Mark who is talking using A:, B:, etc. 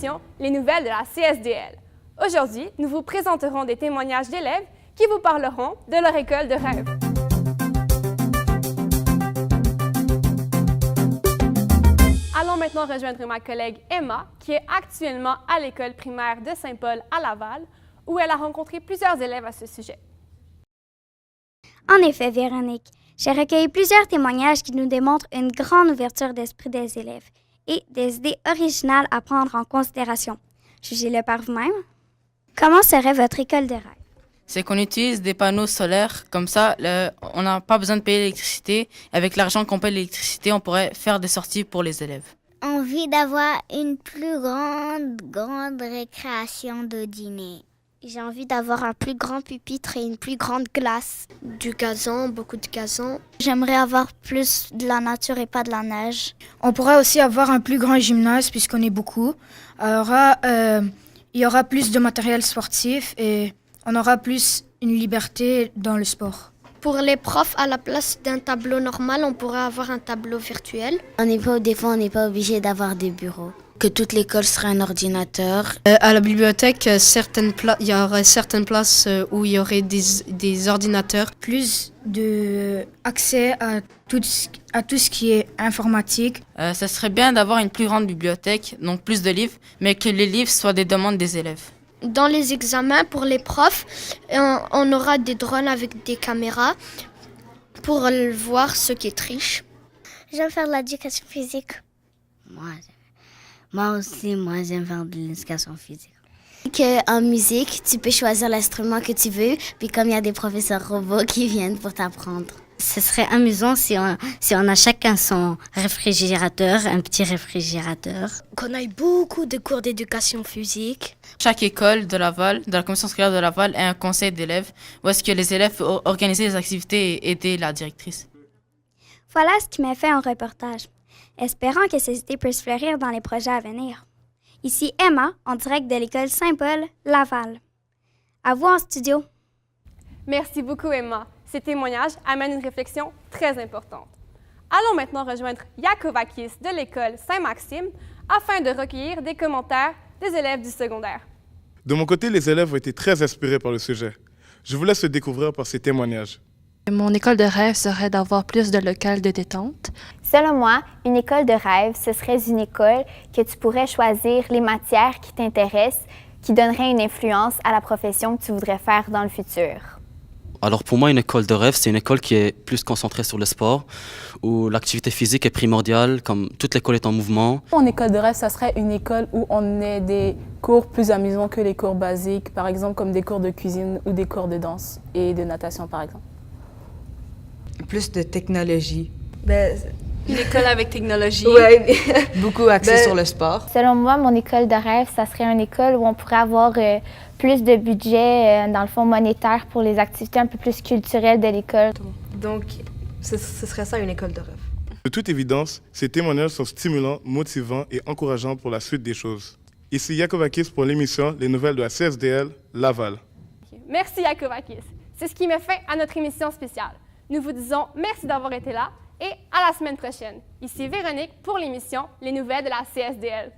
A: l'émission Les nouvelles de la CSDL. Aujourd'hui, nous vous présenterons des témoignages d'élèves qui vous parleront de leur école de rêve. Allons maintenant rejoindre ma collègue Emma, qui est actuellement à l'école primaire de Saint-Paul à Laval, où elle a rencontré plusieurs élèves à ce sujet.
B: En effet, Véronique, j'ai recueilli plusieurs témoignages qui nous démontrent une grande ouverture d'esprit des élèves et des idées originales à prendre en considération. Jugez-le par vous-même. Comment serait votre école de rêve?
C: C'est qu'on utilise des panneaux solaires, comme ça, on n'a pas besoin de payer l'électricité. Avec l'argent qu'on paye l'électricité, on pourrait faire des sorties pour les élèves.
D: Envie d'avoir une plus grande récréation de dîner.
B: J'ai envie d'avoir un plus grand pupitre et une plus grande glace.
E: Du gazon, beaucoup de gazon.
B: J'aimerais avoir plus de la nature et pas de la neige.
F: On pourrait aussi avoir un plus grand gymnase puisqu'on est beaucoup. Il y aura plus de matériel sportif et on aura plus une liberté dans le sport.
E: Pour les profs, à la place d'un tableau normal, on pourrait avoir un tableau virtuel.
D: Des fois, on n'est pas obligé d'avoir des bureaux. Que toute l'école serait un ordinateur.
G: À la bibliothèque, il y aurait certaines places où il y aurait des ordinateurs.
F: Plus d'accès à tout ce qui est informatique.
C: Ça serait bien d'avoir une plus grande bibliothèque, donc plus de livres, mais que les livres soient des demandes des élèves.
E: Dans les examens, pour les profs, on aura des drones avec des caméras pour voir ceux qui trichent.
B: J'aime faire de l'éducation physique.
D: Moi aussi, j'aime faire de l'éducation physique. En musique, tu peux choisir l'instrument que tu veux, puis comme il y a des professeurs robots qui viennent pour t'apprendre.
H: Ce serait amusant si on a chacun son réfrigérateur, un petit réfrigérateur.
E: Qu'on ait beaucoup de cours d'éducation physique.
C: Chaque école de Laval, de la commission scolaire de Laval, a un conseil d'élèves où est-ce que les élèves peuvent organiser les activités et aider la directrice.
B: Voilà ce qui m'a fait un reportage. Espérant que ces idées puissent fleurir dans les projets à venir. Ici Emma, en direct de l'école Saint-Paul, Laval. À vous en studio.
A: Merci beaucoup, Emma. Ces témoignages amènent une réflexion très importante. Allons maintenant rejoindre Yakovakis de l'école Saint-Maxime afin de recueillir des commentaires des élèves du secondaire.
I: De mon côté, les élèves ont été très inspirés par le sujet. Je vous laisse le découvrir par ces témoignages.
J: Mon école de rêve serait d'avoir plus de locales de détente.
K: Selon moi, une école de rêve, ce serait une école que tu pourrais choisir les matières qui t'intéressent, qui donneraient une influence à la profession que tu voudrais faire dans le futur.
L: Alors pour moi, une école de rêve, c'est une école qui est plus concentrée sur le sport, où l'activité physique est primordiale, comme toute l'école est en mouvement.
M: Mon école de rêve, ça serait une école où on ait des cours plus amusants que les cours basiques, par exemple comme des cours de cuisine ou des cours de danse et de natation par exemple.
N: Plus de technologie.
O: Une école avec technologie.
N: Ouais, beaucoup axée sur le sport.
K: Selon moi, mon école de rêve, ça serait une école où on pourrait avoir plus de budget, dans le fond monétaire, pour les activités un peu plus culturelles de l'école.
O: Donc, ce serait ça une école de rêve.
I: De toute évidence, ces témoignages sont stimulants, motivants et encourageants pour la suite des choses. Ici Yakovakis pour l'émission Les nouvelles de la CSDL, Laval.
A: Merci Yakovakis. C'est ce qui met fin à notre émission spéciale. Nous vous disons merci d'avoir été là et à la semaine prochaine. Ici Véronique pour l'émission Les nouvelles de la CSDL.